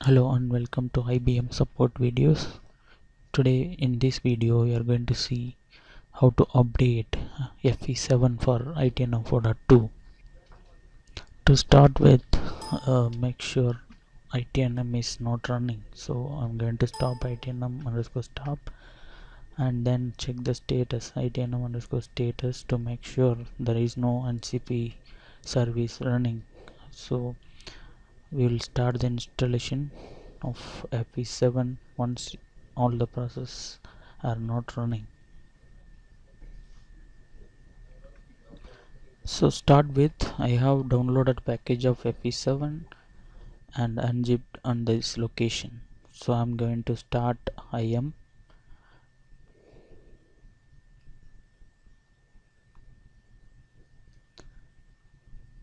Hello and welcome to IBM support videos. Today in this video you are going to see how to update FP7 for ITNM 4.2. To start with, make sure ITNM is not running. So I'm going to stop ITNM underscore stop and then check the status ITNM underscore status to make sure there is no NCP service running. So we will start the installation of FP7 once all the processes are not running. So start with, I have downloaded package of FP7 and unzipped on this location. So I'm going to start IM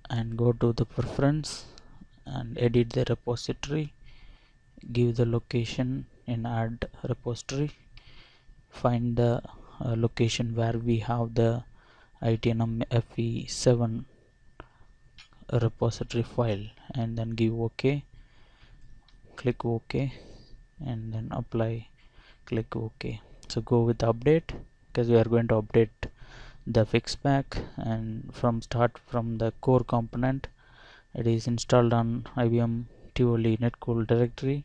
and go to the preference and edit the repository, give the location in add repository, find the location where we have the ITNM FP7 repository file and then give OK, click OK and then apply, click OK. So go with update because we are going to update the fix pack, and from the core component. It is installed on IBM Tivoli netcool directory.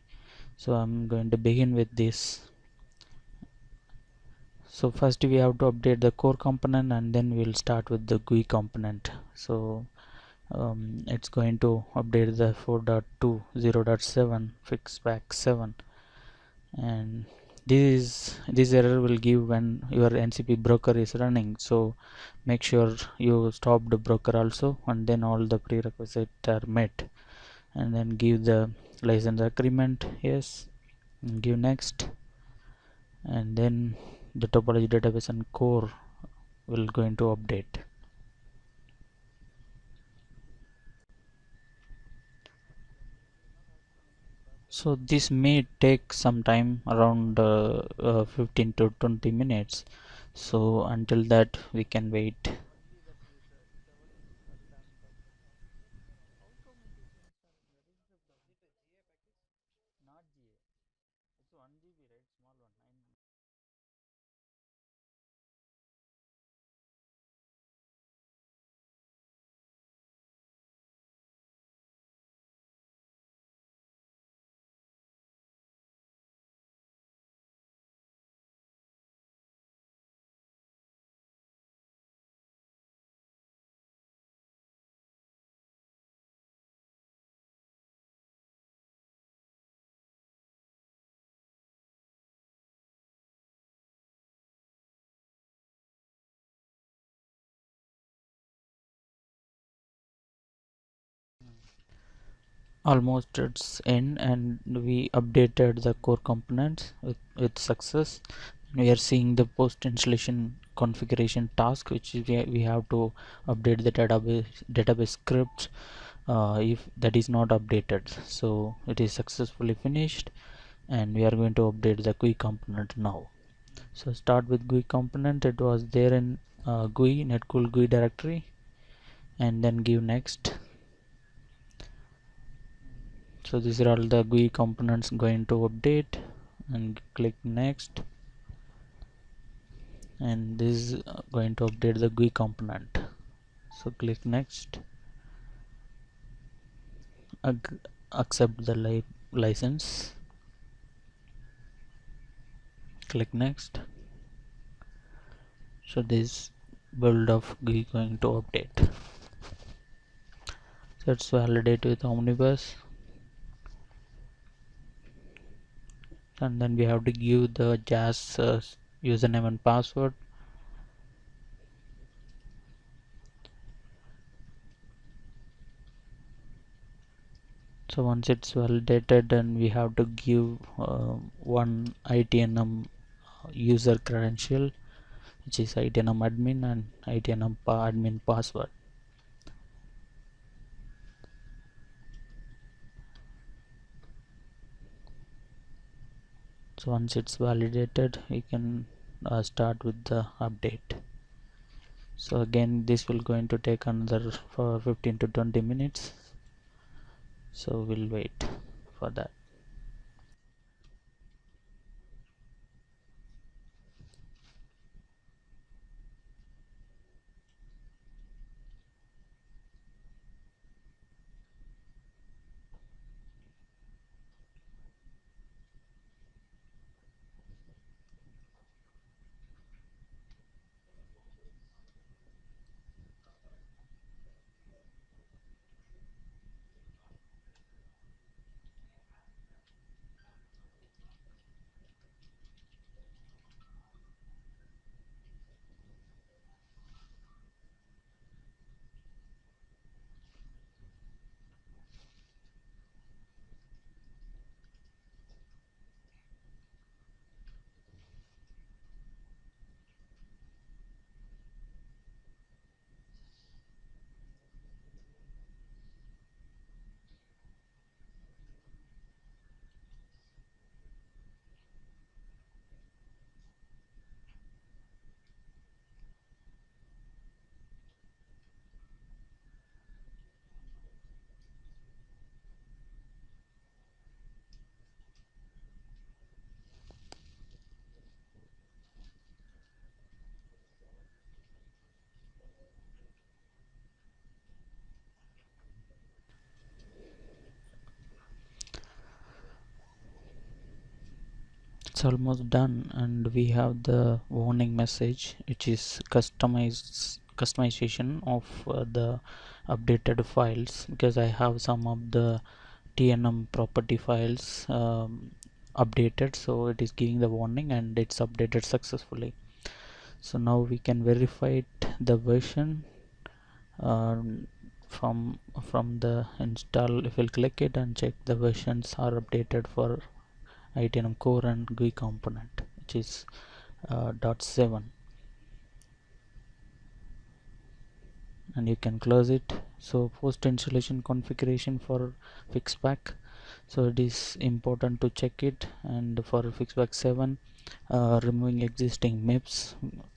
So I'm going to begin with this. So first we have to update the core component and then we'll start with the GUI component. So it's going to update the 4.2 0.7 fix pack 7, and this error will give when your NCP broker is running. So make sure you stop the broker also, and then all the prerequisites are met, and then give the license agreement yes, and give next, and then the topology database and core will going to update. So this may take some time, around 15 to 20 minutes. So until that we can wait. Almost its end, and we updated the core components with success. We are seeing the post installation configuration task, which is we have to update the database scripts if that is not updated. So it is successfully finished, and we are going to update the GUI component now. So start with GUI component. It was there in GUI netcool GUI directory, and then give next. So these are all the GUI components going to update, and click next, and this is going to update the GUI component. So click next, accept the license, click next. So this build of GUI going to update. So it's validate with omnibus, and then we have to give the JAS username and password. So once it's validated, then we have to give one ITNM user credential, which is ITNM admin and ITNM admin password. So once it's validated, we can start with the update. So again, this will going to take another for 15 to 20 minutes. So we'll wait for that. almost done, and we have the warning message, which is customization of the updated files, because I have some of the TNM property files updated, so it is giving the warning and it's updated successfully. So now we can verify it, the version from the install. If we'll click it and check, the versions are updated for ITNM core and GUI component, which is .7, and you can close it. So post installation configuration for fixpack, so it is important to check it. And for fixpack 7, removing existing MIPS,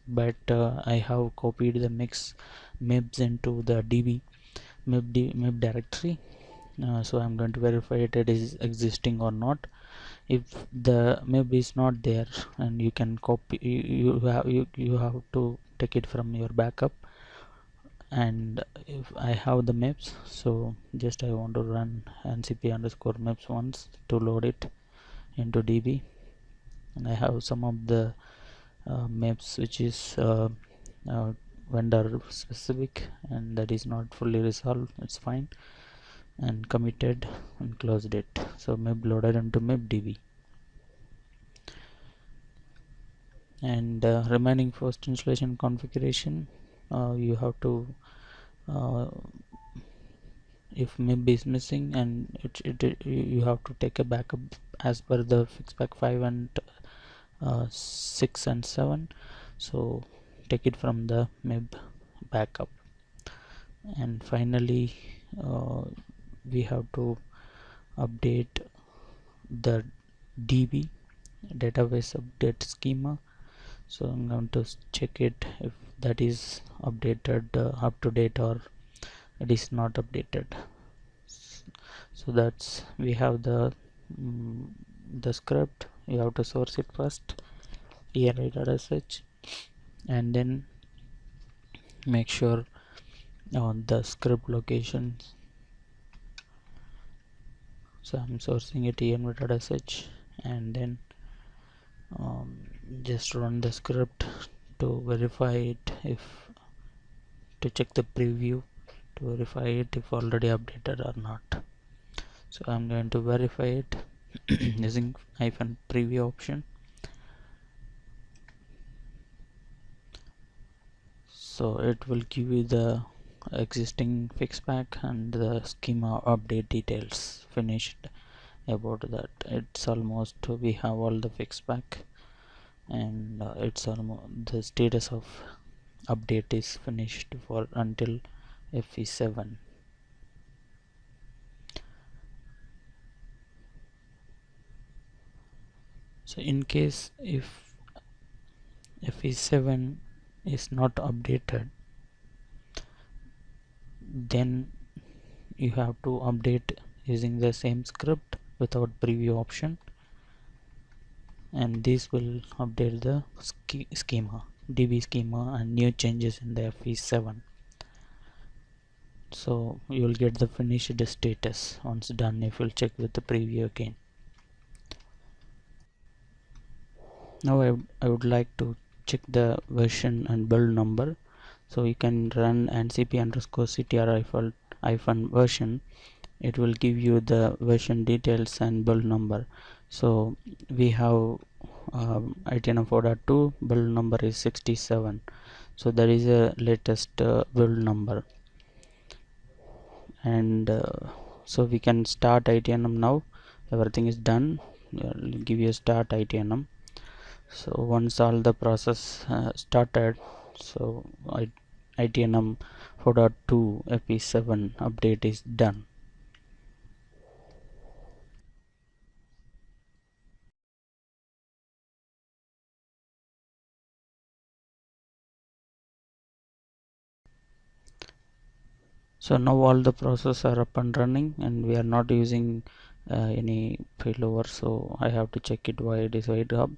but I have copied the MIPS into the MIP directory. So I'm going to verify it is existing or not. If the MIP is not there, and you can copy, you have to take it from your backup. And if I have the maps, so just I want to run ncp underscore maps once to load it into DB, and I have some of the maps which is vendor specific, and that is not fully resolved. It's fine, and committed and closed it. So map loaded into map DB, and remaining first installation configuration, you have to if MIB is missing, and you have to take a backup as per the fixpack 5 and 6 and 7. So take it from the MIB backup. And finally we have to update the DB database update schema. So I'm going to check it if that is updated, up to date, or it is not updated. So that's, we have the script. You have to source it first, env.sh, and then make sure on the script locations. So I'm sourcing it env.sh, and then just run the script to verify it, if to check the preview, to verify it if already updated or not. So I'm going to verify it using -preview option. So it will give you the existing fixpack and the schema update details finished about that. It's almost, we have all the fixpack, and it's almost, the status of update is finished for until FP7. So in case if FP7 is not updated, then you have to update using the same script without preview option, and this will update the schema, DB schema, and new changes in the FP7. So you will get the finished status once done if you'll check with the preview again. Now I would like to check the version and build number. So you can run ncp underscore ctr hyphen version. It will give you the version details and build number. So we have ITNM 4.2 build number is 67. So that is a latest build number, and so we can start ITNM now. Everything is done. I'll give you a start ITNM. So once all the process started, so ITNM 4.2 FP7 update is done. So now all the processes are up and running, and we are not using any failover. So I have to check it why it is wide up.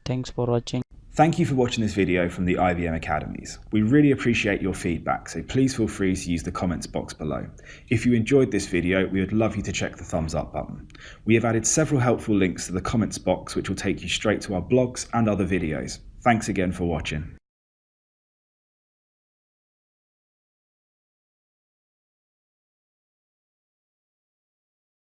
Thanks for watching. Thank you for watching this video from the IBM Academies. We really appreciate your feedback, so please feel free to use the comments box below. If you enjoyed this video, we would love you to check the thumbs up button. We have added several helpful links to the comments box which will take you straight to our blogs and other videos. Thanks again for watching.